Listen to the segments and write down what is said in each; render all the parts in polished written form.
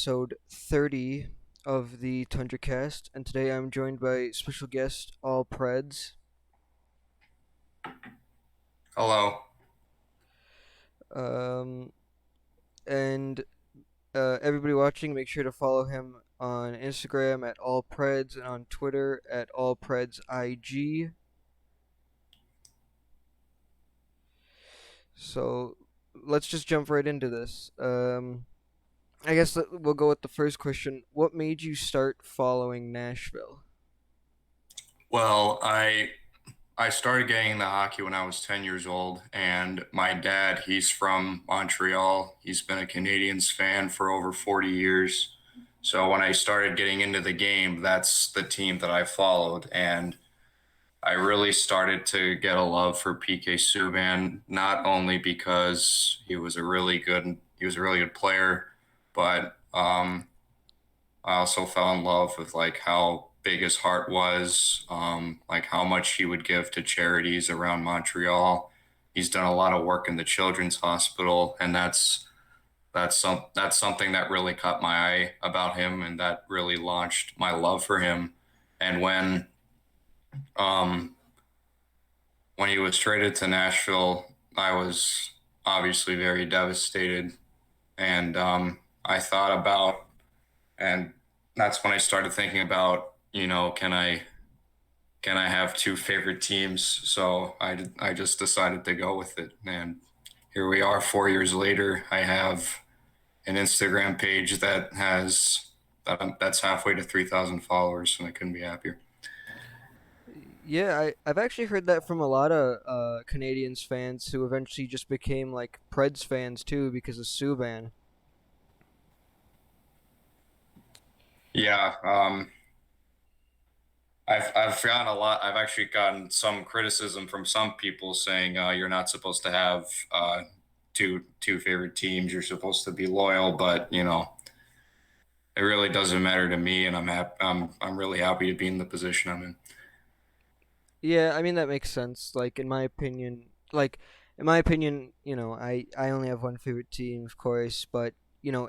episode 30 of the Tundra cast, and today I'm joined by special guest AllPreds. Hello. Um, and Everybody watching, make sure to follow him on Instagram at AllPreds and on Twitter at AllPredsIG. So let's just jump right into this. I guess we'll go with the first question. What made you start following Nashville? Well, I started getting into hockey when I was 10 years old, and my dad, he's from Montreal. He's been a Canadiens fan for over 40 years. So when I started getting into the game, that's the team that I followed, and I really started to get a love for PK Subban, not only because he was a really good player, but I also fell in love with like how big his heart was, like how much he would give to charities around Montreal. He's done a lot of work in the children's hospital, and that's something that really caught my eye about him, and that really launched my love for him. And um, when he was traded to Nashville, I was obviously very devastated, and I thought about, and that's when I started thinking about, can I have two favorite teams? So I just decided to go with it, and here we are 4 years later. I have an Instagram page that's halfway to 3,000 followers, and I couldn't be happier. Yeah, I've actually heard that from a lot of Canadians fans who eventually just became like Preds fans too because of Subban. Yeah, I've gotten a lot. I've actually gotten some criticism from some people saying you're not supposed to have two favorite teams. You're supposed to be loyal, but it really doesn't matter to me, and I'm really happy to be in the position I'm in. Yeah, I mean that makes sense. In my opinion, I only have one favorite team, of course, but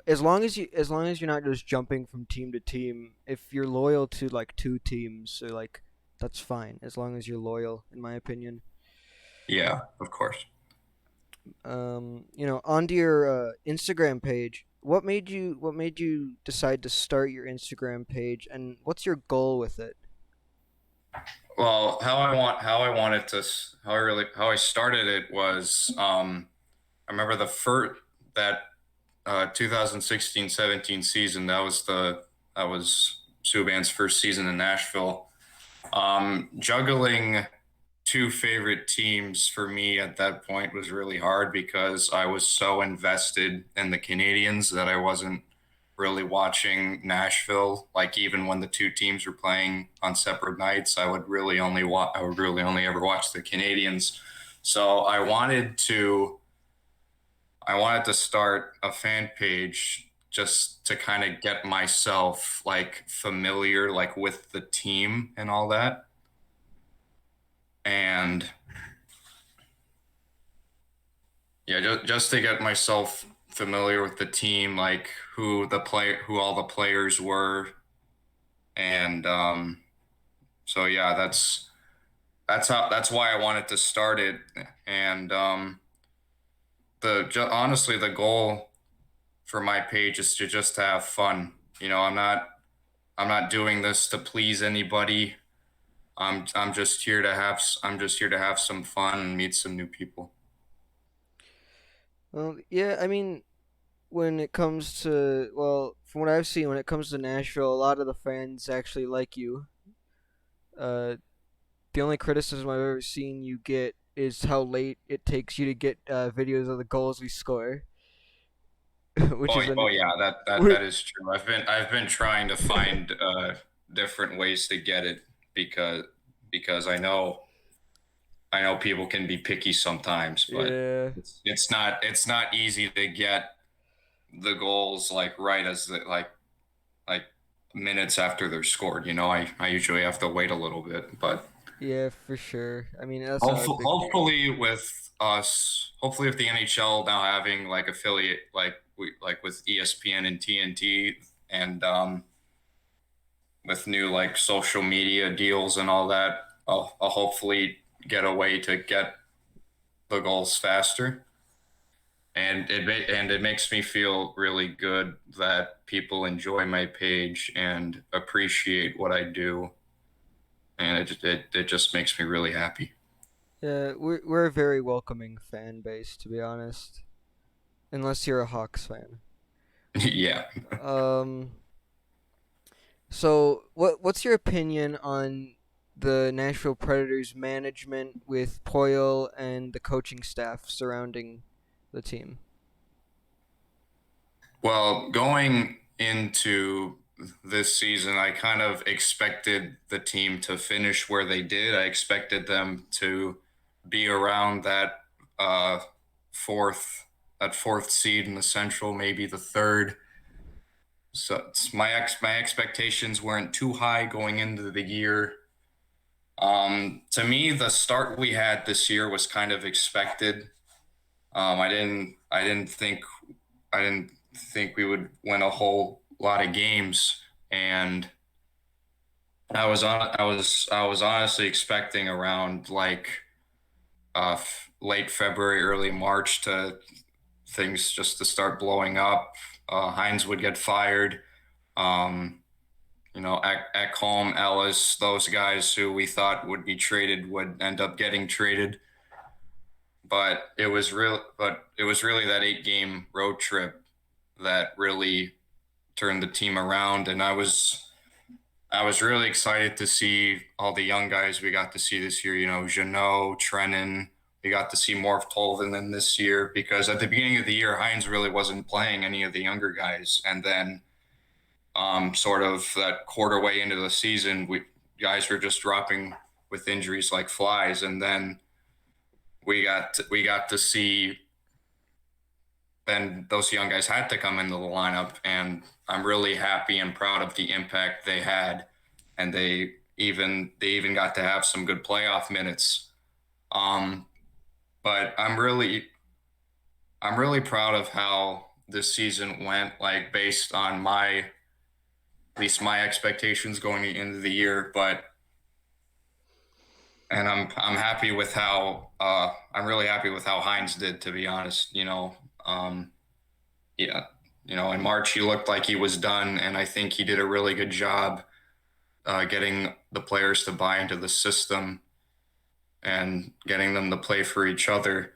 as long as you're not just jumping from team to team, if you're loyal to like two teams, so like that's fine as long as you're loyal, in my opinion. Yeah, of course. Onto your Instagram page. What made you decide to start your Instagram page, and what's your goal with it? Well, how I started it was I remember the first that 2016-17 season. That was Subban's first season in Nashville. Juggling two favorite teams for me at that point was really hard because I was so invested in the Canadians that I wasn't really watching Nashville. Like even when the two teams were playing on separate nights, I would really only ever watch the Canadians. So I wanted to start a fan page just to kind of get myself like familiar like with the team and all that. And yeah, just to get myself familiar with the team, like who all the players were, and so yeah, that's why I wanted to start it. And honestly, the goal for my page is to just have fun. I'm not doing this to please anybody. I'm just here to have some fun and meet some new people. Well, yeah, I mean, from what I've seen, when it comes to Nashville, a lot of the fans actually like you. Uh, the only criticism I've ever seen you get is how late it takes you to get videos of the goals we score, which is Oh an yeah, that is true. I've been trying to find different ways to get it because because I know people can be picky sometimes, but yeah. it's not easy to get the goals like right like minutes after they're scored. I usually have to wait a little bit, but Yeah, for sure. I mean, that's not a big deal. hopefully with the NHL now having like affiliate like with ESPN and TNT, And with new like social media deals and all that, I'll hopefully get a way to get the goals faster. And it makes me feel really good that people enjoy my page and appreciate what I do, and it just makes me really happy. Yeah, we're a very welcoming fan base, to be honest. Unless you're a Hawks fan. Yeah. Um, so what's your opinion on the Nashville Predators management with Poyle and the coaching staff surrounding the team? Well, going into this season, I kind of expected the team to finish where they did. I expected them to be around uh, fourth that fourth seed in the Central, maybe the third. So my expectations weren't too high going into the year. To me, the start we had this year was kind of expected. I didn't think we would win a whole lot of games, and I was honestly expecting around like late February, early March to things just to start blowing up. Hines would get fired. Um, Ekholm, Ellis, those guys who we thought would be traded would end up getting traded. But it was really that 8 game road trip that really turned the team around, and I was really excited to see all the young guys we got to see this year. You know, Jeannot, Trennan. We got to see more of Tolvanen this year because at the beginning of the year, Hines really wasn't playing any of the younger guys, and then sort of that quarter way into the season, we guys were just dropping with injuries like flies, and then we got to see then those young guys had to come into the lineup, and I'm really happy and proud of the impact they had, and they even got to have some good playoff minutes. Um, but I'm really proud of how this season went, like based on my at least my expectations going into the year. But and I'm happy with how I'm really happy with how Hines did, to be honest. Yeah, in March he looked like he was done, and I think he did a really good job getting the players to buy into the system and getting them to play for each other.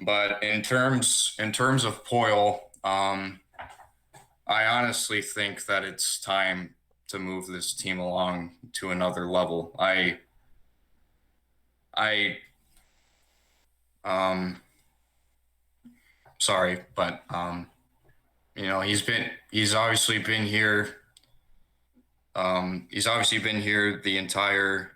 But in terms of Poyle, I honestly think that it's time to move this team along to another level. I um sorry, but he's obviously been here. He's obviously been here the entire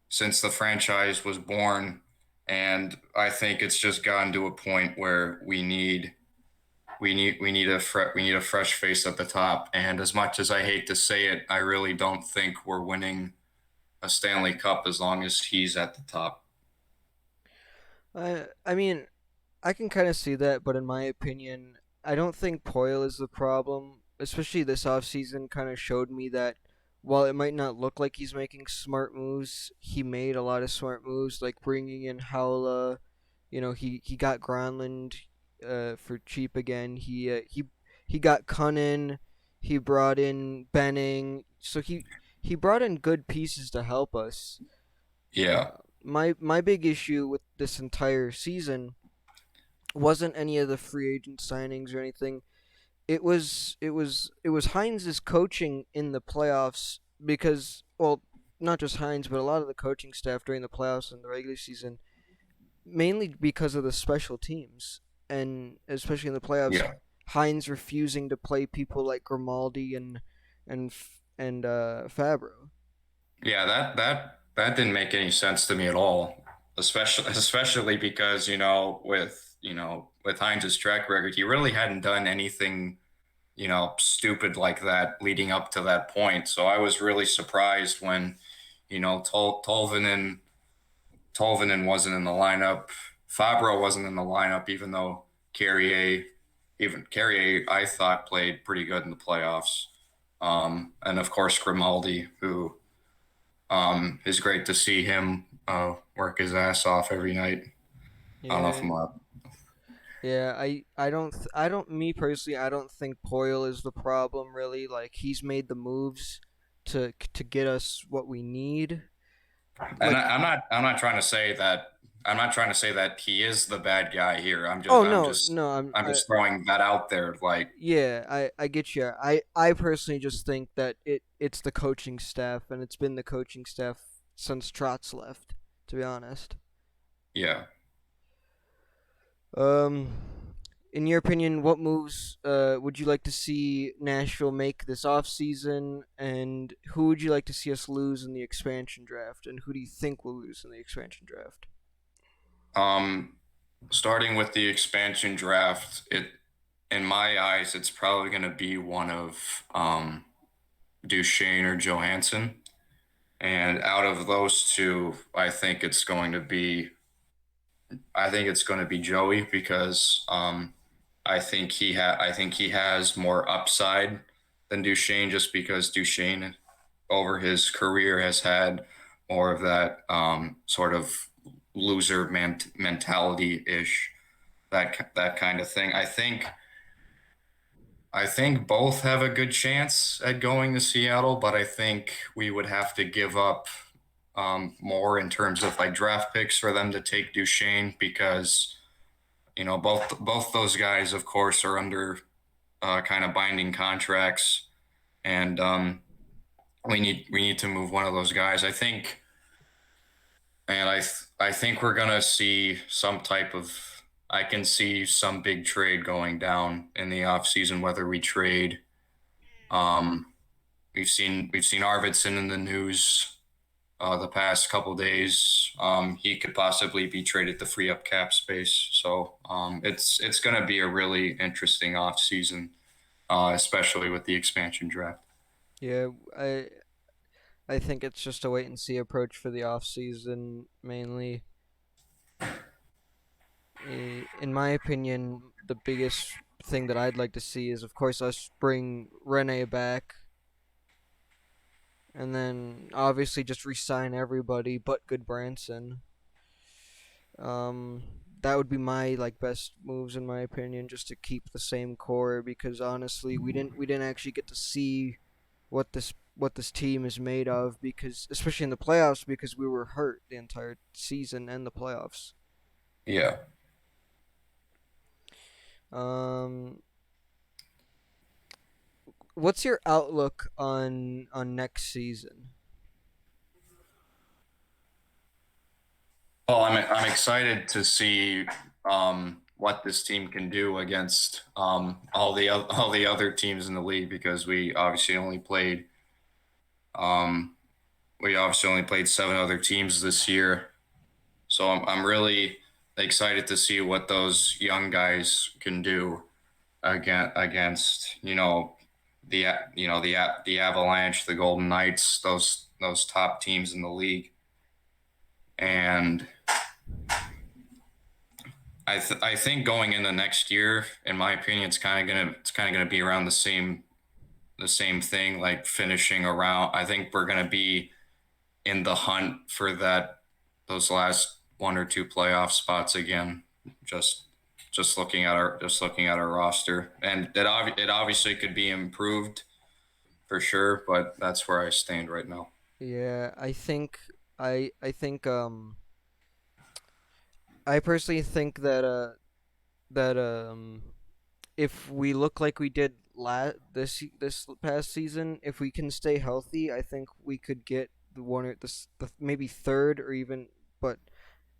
since the franchise was born, and I think it's just gotten to a point where we need a fresh face at the top. And as much as I hate to say it, I really don't think we're winning a Stanley Cup as long as he's at the top. I mean, I can kind of see that, but in my opinion, I don't think Poyle is the problem. Especially this offseason kind of showed me that while it might not look like he's making smart moves, he made a lot of smart moves, like bringing in Howla. He got Gronlund for cheap again. He got Cunnin. He brought in Benning. So he brought in good pieces to help us. Yeah, My big issue with this entire season wasn't any of the free agent signings or anything. It was Hines' coaching in the playoffs because, well, not just Hines but a lot of the coaching staff during the playoffs and the regular season, mainly because of the special teams, and especially in the playoffs, yeah, Hines refusing to play people like Grimaldi and Fabro. yeah. That didn't make any sense to me at all. Especially because with Heinz's track record, he really hadn't done anything stupid like that leading up to that point. So I was really surprised when Tolvanen wasn't in the lineup. Fabro wasn't in the lineup, even though Carrier I thought played pretty good in the playoffs. And of course Grimaldi, who is great to see him work his ass off every night. I don't know if Yeah, I'm up. yeah. I don't. Me personally, I don't think Poyle is the problem. Really, like he's made the moves to get us what we need. And Like, I'm not trying to say that I'm not trying to say that he is the bad guy here. oh no, no. I'm just throwing that out there. Like, Yeah, I get you. I personally just think that it's the coaching staff, and it's been the coaching staff since Trotz left. To be honest. yeah. Um, in your opinion, what moves would you like to see Nashville make this offseason, and who would you like to see us lose in the expansion draft, and who do you think will lose in the expansion draft? Um, Starting with the expansion draft, it in my eyes, it's probably going to be one of Duchesne or Johansson. And out of those two, I think it's going to be Joey because I think he has more upside than Duchesne just because Duchesne over his career has had more of that sort of loser mentality ish, that kind of thing. I think both have a good chance at going to Seattle, but I think we would have to give up more in terms of like draft picks for them to take Duchesne because both those guys, of course, are under kind of binding contracts, and we need to move one of those guys. I think we're gonna see some type of. I can see some big trade going down in the offseason, whether we trade. Um, we've seen Arvidsson in the news the past couple days. He could possibly be traded to free up cap space. So it's going to be a really interesting offseason, especially with the expansion draft. Yeah, I think it's just a wait and see approach for the off season mainly. In my opinion, the biggest thing that I'd like to see is, of course, us bring Rene back, and then obviously just re-sign everybody but Good Branson. Um, that would be my like best moves in my opinion, just to keep the same core because honestly, we didn't actually get to see what this team is made of because especially in the playoffs because we were hurt the entire season and the playoffs. Yeah. Um, what's your outlook on next season? Well, I'm excited to see what this team can do against all the other teams in the league because um, we obviously only played seven other teams this year. So I'm really excited to see what those young guys can do against the Avalanche, the Golden Knights, those top teams in the league. And I think going into next year, in my opinion, it's kind of gonna be around the same thing, like finishing around. I think we're gonna be in the hunt for those last one or two playoff spots again. Just just looking at our roster, and it obviously could be improved for sure, but that's where I stand right now. Yeah, I think I personally think that if we look like we did this past season, if we can stay healthy, I think we could get the one or the maybe third or even but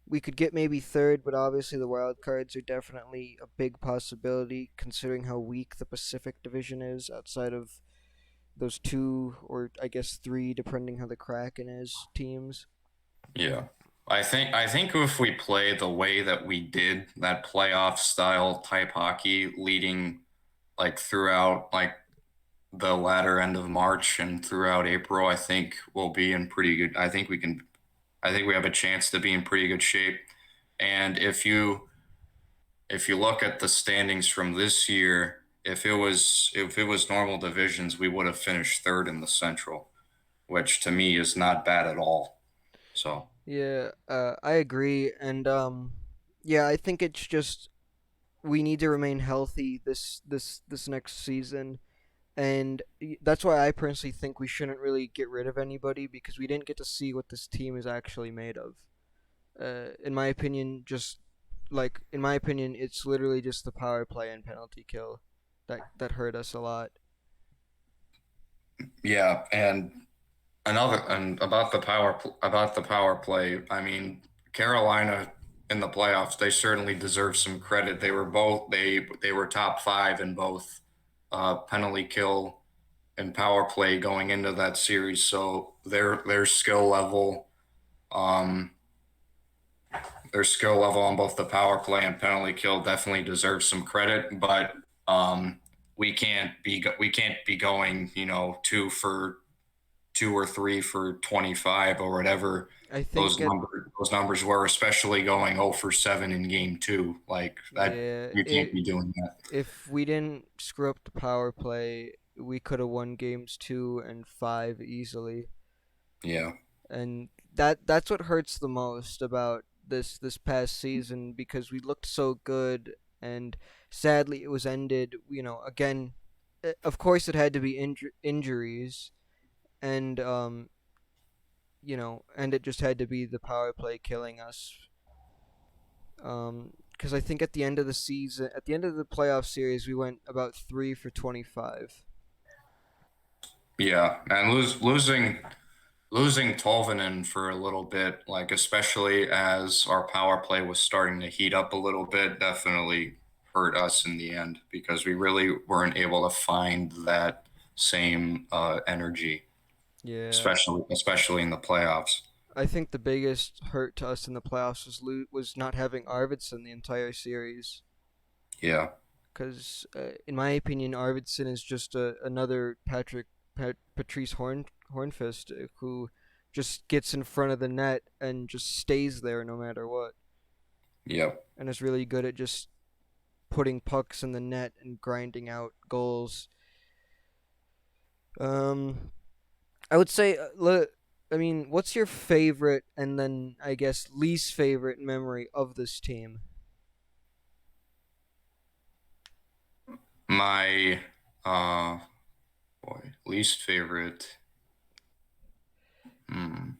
we could get maybe third, but obviously the wild cards are definitely a big possibility considering how weak the Pacific Division is outside of those two or I guess three depending how the Kraken is teams. Yeah. I think if we play the way that we did that playoff style type hockey leading like throughout like the latter end of March and throughout April, I think we'll be in pretty good. I think we have a chance to be in pretty good shape. And if you look at the standings from this year, if it was normal divisions, we would have finished third in the Central, which to me is not bad at all. So Yeah, I agree, and yeah, I think it's just we need to remain healthy this next season, and that's why I personally think we shouldn't really get rid of anybody because we didn't get to see what this team is actually made of. In my opinion, it's literally just the power play and penalty kill that hurt us a lot. yeah, and about the power play, I mean, Carolina in the playoffs, they certainly deserve some credit. They were top five in both penalty kill and power play going into that series. So um, their skill level on both the power play and penalty kill definitely deserves some credit. But we can't be going two or three for 25 or whatever I those think at numbers those numbers were, especially going 0 for 7 in game two. Like that, yeah, you can't be doing that. if we didn't screw up the power play, we could have won games 2 and 5 easily. Yeah, And that's what hurts the most about this past season because we looked so good, and sadly it was ended. Again, of course it had to be injuries, and and it just had to be the power play killing us. Because I think at the end of the playoff series, we went about 3 for 25. yeah, and losing Tolvanen for a little bit, like especially as our power play was starting to heat up a little bit, definitely hurt us in the end because we really weren't able to find that same energy, Yeah, especially in the playoffs. I think the biggest hurt to us in the playoffs was not having Arvidsson the entire series. Yeah, Because in my opinion, Arvidsson is just another Patrice Hornfist who just gets in front of the net and just stays there no matter what, yep. and is really good at just putting pucks in the net and grinding out goals. Um, I would say, I mean, what's your favorite and then I guess least favorite memory of this team? My uh least favorite. Hmm.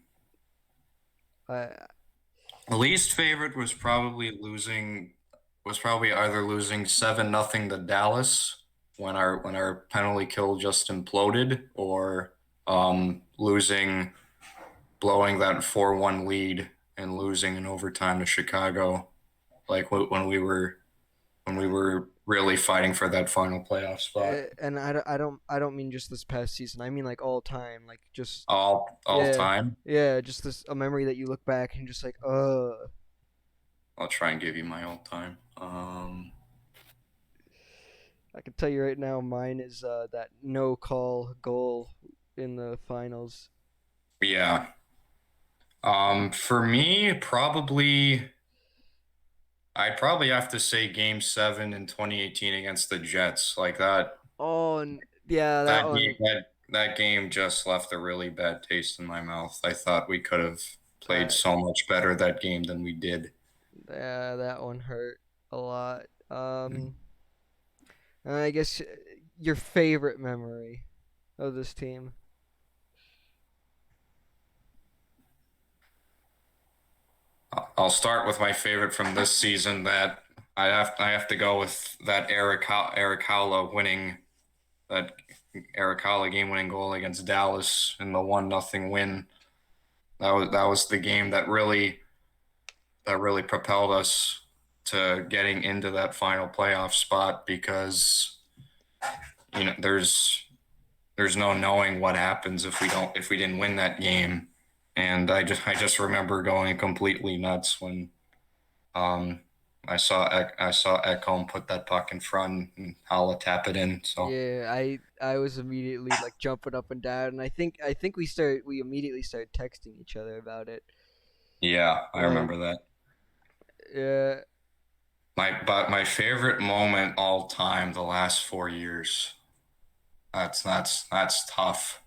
I Least favorite was probably either losing 7-0 to Dallas when our penalty kill just imploded, or losing blowing that 4-1 lead and losing in overtime to Chicago, like when we were really fighting for that final playoff spot. and I don't mean just this past season. I mean like all time, like just All yeah, time. yeah, just this a memory that you look back and just like, I'll try and give you my all time. I can tell you right now, mine is that no call goal in the finals. Yeah. For me, I'd probably have to say Game 7 in 2018 against the Jets. Like Oh, yeah, that one. that game just left a really bad taste in my mouth. I thought we could have played That so much better that game than we did. Yeah, that one hurt a lot. And I guess your favorite memory of this team. I'll start with my favorite from this season. That I have to go with that that Eric Halla game-winning goal against Dallas in the 1-0 win. That was the game that really propelled us to getting into that final playoff spot, because there's no knowing what happens if we didn't win that game. And I just remember going completely nuts when um I saw Ekholm put that puck in front and Hala tap it in. So Yeah, I was immediately like jumping up and down, and I think we immediately started texting each other about it. yeah, I Like, remember that. yeah, My favorite moment all time, the last 4 years. That's tough.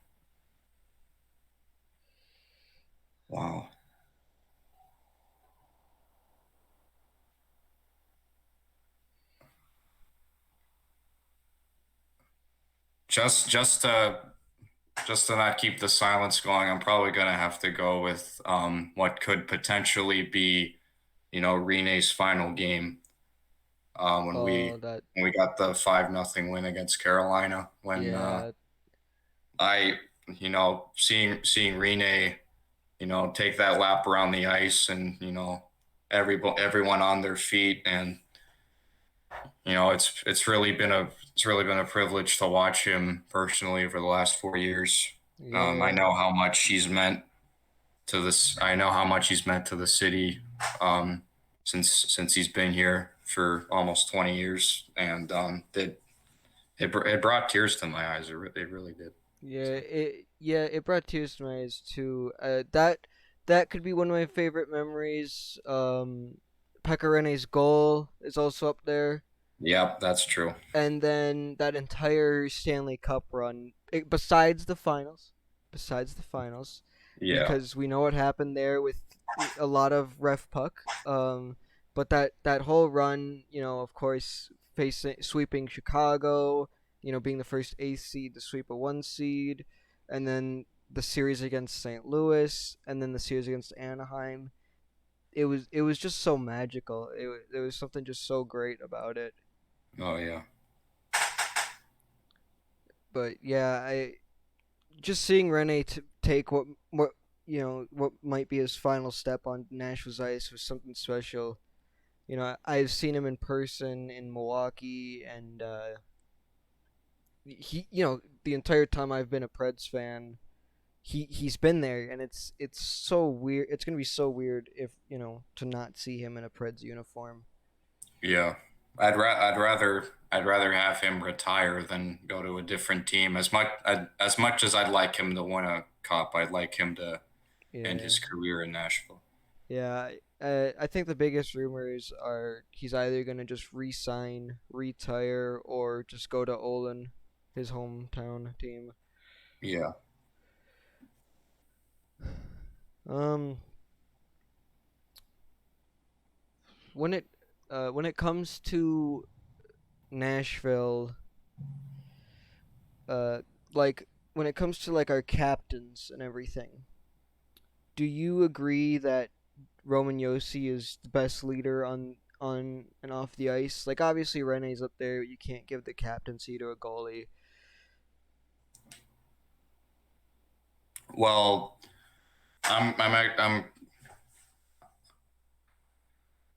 Wow. Just just to just to not keep the silence going, I'm probably gonna have to go with what could potentially be, Rene's final game. When Oh, we that when we got the 5-0 win against Carolina. When yeah, I seeing Rene, take that lap around the ice, and everyone on their feet, and it's really been a privilege to watch him personally over the last 4 years. I yeah, know how much he's meant to this. I know how much he's meant to the city, um, since he's been here for almost 20 years, and it brought tears to my eyes. It really did. it brought tears to my eyes too. That could be one of my favorite memories. Pekarene's goal is also up there. Yep, that's true. And then that entire Stanley Cup run, besides the finals, Yeah. because we know what happened there with a lot of ref puck. But that whole run, of course, facing sweeping Chicago, being the first eighth seed to sweep a one seed, and then the series against St. Louis, and then the series against Anaheim. It was just so magical. There was something just so great about it. Oh yeah. But yeah, I just seeing Rene take what might be his final step on Nashville's ice was something special. I've seen him in person in Milwaukee, and the entire time I've been a Preds fan, he's been there, and it's so weird. It's gonna be so weird if to not see him in a Preds uniform. Yeah. I'd rather have him retire than go to a different team. As much as I'd like him to win a cup, I'd like him to end Yeah, his career in Nashville. yeah. I think the biggest rumors are he's either gonna just resign, retire, or just go to Olin, his hometown team. Yeah. Um, when it comes to Nashville, uh, like when it comes to like our captains and everything, do you agree that Roman Yossi is the best leader on and off the ice? Like obviously Rene's up there, you can't give the captaincy to a goalie. Well, I'm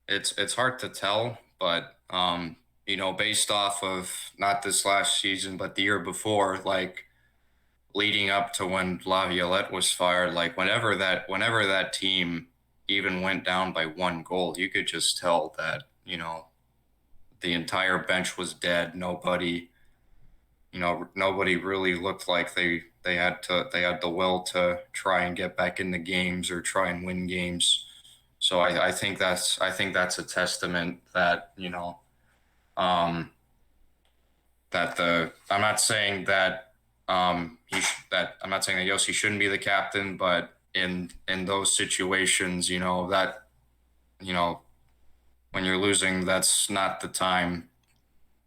it's hard to tell, but based off of not this last season, but the year before, like leading up to when Laviolette was fired, like whenever that team even went down by one goal, you could just tell that, the entire bench was dead. Nobody really looked like they had the will to try and get back in the games or try and win games. So I think that's a testament that, um, that the I'm not saying that I'm not saying that Yossi shouldn't be the captain, but in those situations, that you know when you're losing, that's not the time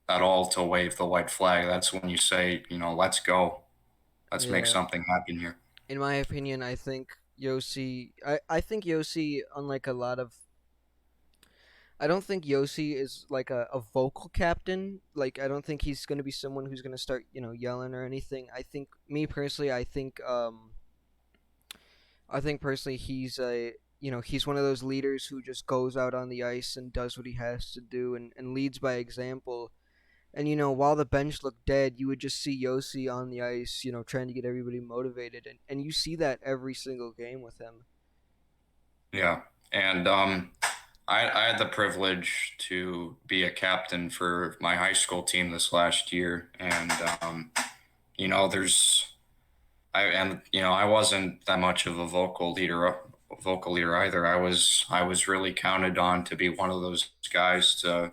at all to wave the white flag. That's when you say, let's go, let's make Yeah, something happen here. in my opinion, I think Yossi, unlike a lot of, I don't think Yossi is like a vocal captain. Like I don't think he's gonna be someone who's gonna start yelling or anything. I think me personally, I think personally he's one of those leaders who just goes out on the ice and does what he has to do and leads by example. And while the bench looked dead, you would just see Yossi on the ice, trying to get everybody motivated, and you see that every single game with him. Yeah, and I had the privilege to be a captain for my high school team this last year, and there's I wasn't that much of a vocal leader vocal leader either. I was really counted on to be one of those guys to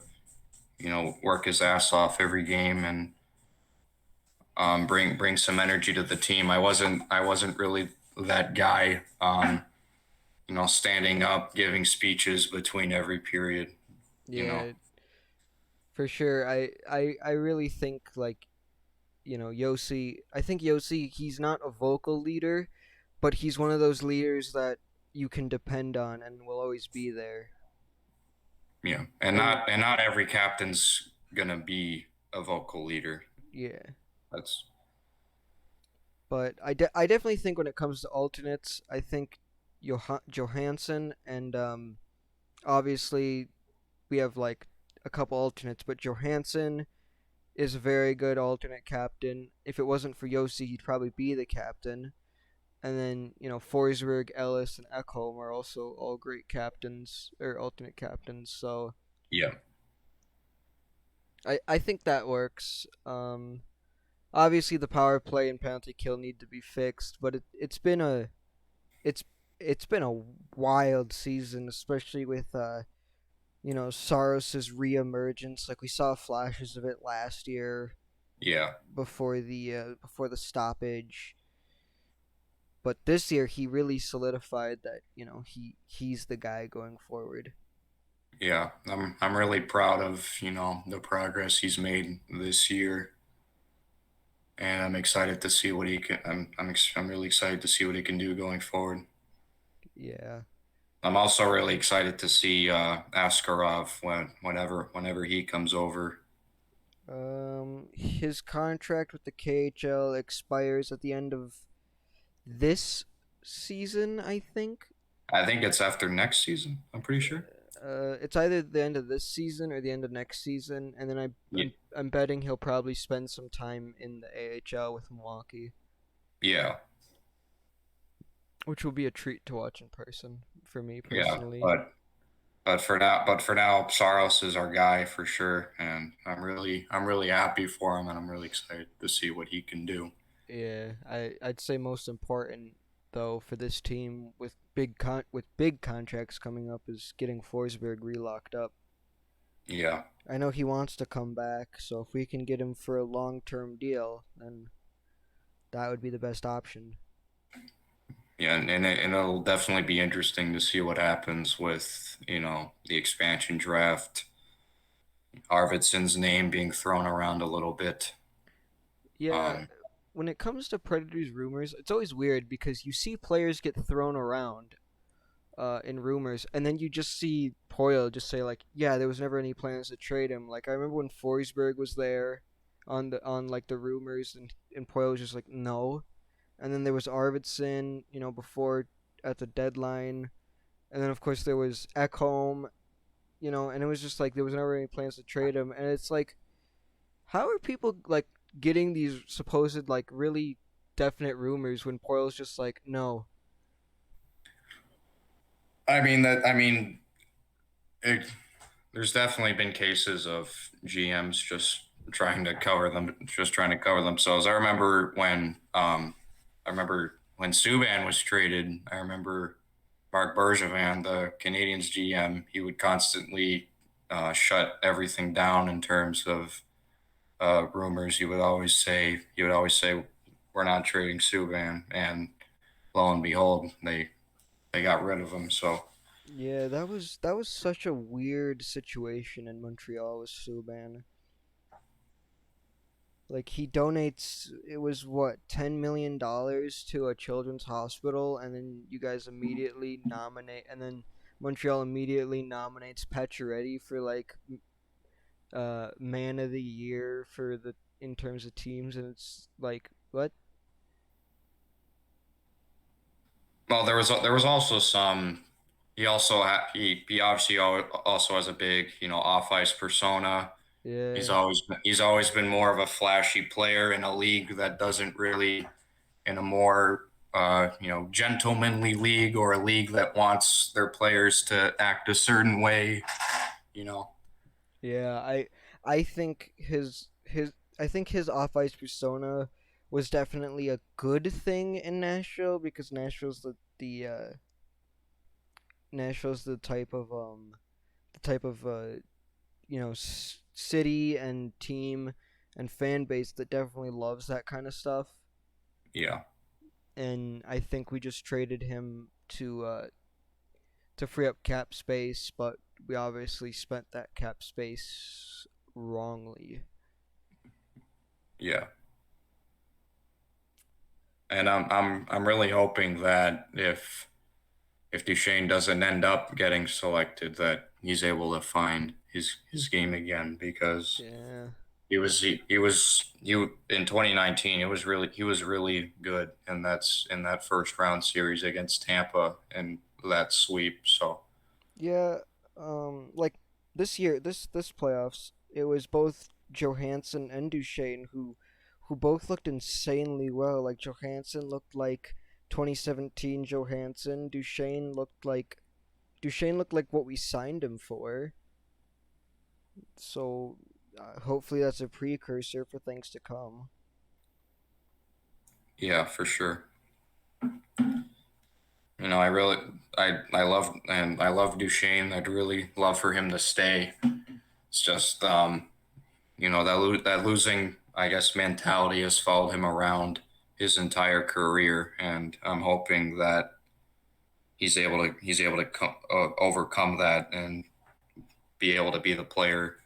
work his ass off every game and bring some energy to the team. I wasn't really that guy. Standing up, giving speeches between every period. You know, Yeah, for sure. I really think like Yossi. I think Yossi. He's not a vocal leader, but he's one of those leaders that you can depend on and will always be there. yeah, and And not every captain's gonna be a vocal leader. yeah, That's but I definitely think when it comes to alternates, I think Johansson and obviously we have like a couple alternates, but Johansson is a very good alternate captain. If it wasn't for Yossi, he'd probably be the captain. And then Forsberg, Ellis, and Ekholm are also all great captains or alternate captains. So yeah, I think that works. Obviously the power play and penalty kill need to be fixed, but it's it's been a wild season, especially with Saros's reemergence. Like we saw flashes of it last year yeah, before the stoppage, but this year he really solidified that he's the guy going forward. yeah. I'm really proud of the progress he's made this year, and I'm excited to see what he can. I'm really excited to see what he can do going forward. Yeah. I'm also really excited to see Askarov whenever he comes over. His contract with the KHL expires at the end of this season, I think. I think it's after next season. I'm pretty sure. It's either the end of this season or the end of next season, and then Yeah, I'm betting he'll probably spend some time in the AHL with Milwaukee, yeah, which will be a treat to watch in person for me yeah. personally. But for now, Saros is our guy for sure, and I'm really happy for him, and I'm really excited to see what he can do. Yeah, I'd say most important though for this team with big contracts coming up is getting Forsberg relocked up. Yeah, I know he wants to come back, so if we can get him for a long-term deal, then that would be the best option. yeah, and it'll definitely be interesting to see what happens with the expansion draft. Arvidsson's name being thrown around a little bit. Yeah, Um, when it comes to Predators rumors, it's always weird because you see players get thrown around in rumors, and then you just see Poyle just say like, "Yeah, there was never any plans to trade him." Like I remember when Forsberg was there on like the rumors, and Poyle was just like, "No." And then there was Arvidsson, before at the deadline, and then of course there was Ekholm, and it was just like there was never any plans to trade him, and it's like, how are people like getting these supposed like really definite rumors when Poyle's just like, no. I mean, it, there's definitely been cases of GMs just trying to cover themselves. I remember when Subban was traded. I remember Mark Bergevin, the Canadiens GM, he would constantly shut everything down in terms of rumors. He would always say, "We're not trading Subban," and lo and behold, they got rid of him. So Yeah, that was such a weird situation in Montreal with Subban. Like he donates, it was what, $10 million to a children's hospital, and then you guys immediately nominate, and then Montreal immediately nominates Pacioretty for like man of the year for the in terms of teams, and it's like what? well, there was also some. He obviously also has a big off ice persona. He's Yeah, always he's always been more of a flashy player in a league that doesn't really in a more gentlemanly league, or a league that wants their players to act a certain way. You know, yeah. I think his off ice persona was definitely a good thing in Nashville because Nashville's the Nashville's the type of city and team and fan base that definitely loves that kind of stuff. Yeah. And I think we just traded him to free up cap space, but we obviously spent that cap space wrongly. Yeah. And I'm really hoping that if Duchesne doesn't end up getting selected, that he's able to find his game again because Yeah. he in 2019 he was really good, and that's in that first round series against Tampa and that sweep. So Yeah, like this year, this playoffs, it was both Johansson and Duchesne who both looked insanely well. Like Johansson looked like 2017 Johansson. Duchesne looked like what we signed him for. So hopefully that's a precursor for things to come. yeah, for sure. You know, I love Duchesne. I'd really love for him to stay. It's just you know that losing, I guess, mentality has followed him around his entire career, and I'm hoping that he's able to overcome that and be able to be the player,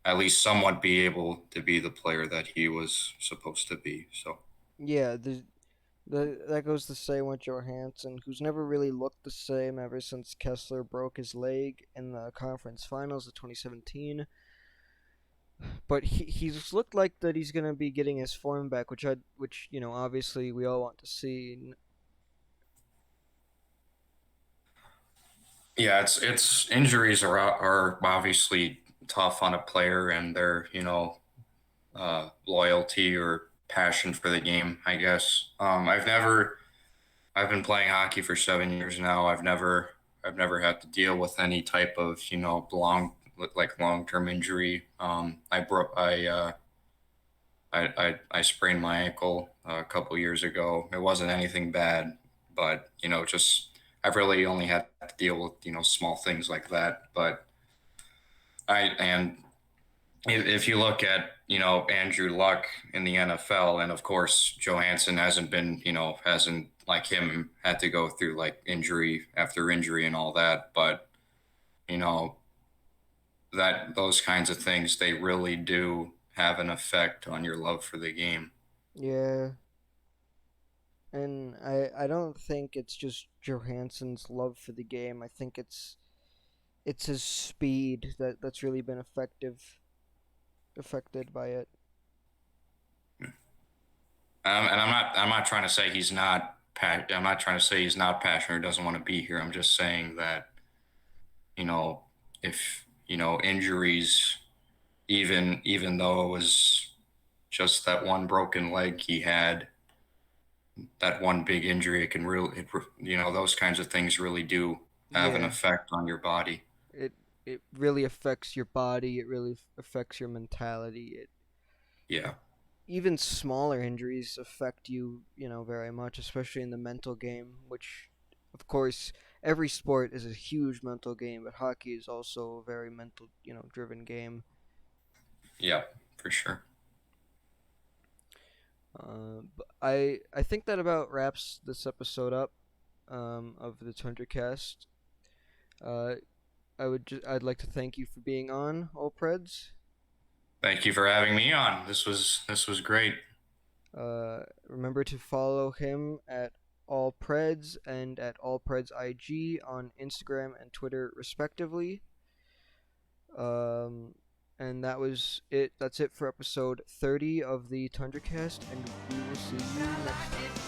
at least somewhat be able to be the player that he was supposed to be. So Yeah, that goes the same with Johansson, who's never really looked the same ever since Kessler broke his leg in the conference finals of 2017. But he's looked like that he's gonna be getting his form back, which obviously we all want to see. yeah, it's injuries are obviously tough on a player and their loyalty or passion for the game. I guess I've been playing hockey for 7 years now. I've never had to deal with any type of long term injury. I sprained my ankle a couple years ago. It wasn't anything bad, but just I've really only had to deal with small things like that. But and if you look at Andrew Luck in the NFL, and of course Johansson hasn't like him had to go through like injury after injury and all that, but you know that those kinds of things, they really do have an effect on your love for the game. Yeah, and I don't think it's just Johansson's love for the game. I think it's his speed that's really been affected by it. And I'm not trying to say I'm not trying to say he's not passionate or doesn't want to be here. I'm just saying that you know if injuries, even though it was just that one broken leg he had, that one big injury, it can really those kinds of things really do have an Yeah, effect on your body. it it really affects your body. It really affects your mentality. It Yeah. even smaller injuries affect you, very much, especially in the mental game, which, of course, every sport is a huge mental game, but hockey is also a very mental, driven game. Yeah, for sure. But I think that about wraps this episode up of the Tundra Cast. Uh, I'd like to thank you for being on, AllPreds. Thank you for having me on. This was great. Remember to follow him at AllPreds and at AllPreds IG on Instagram and Twitter, respectively. Um, and that was it. That's it for episode 30 of the TundraCast, and we will see you next time.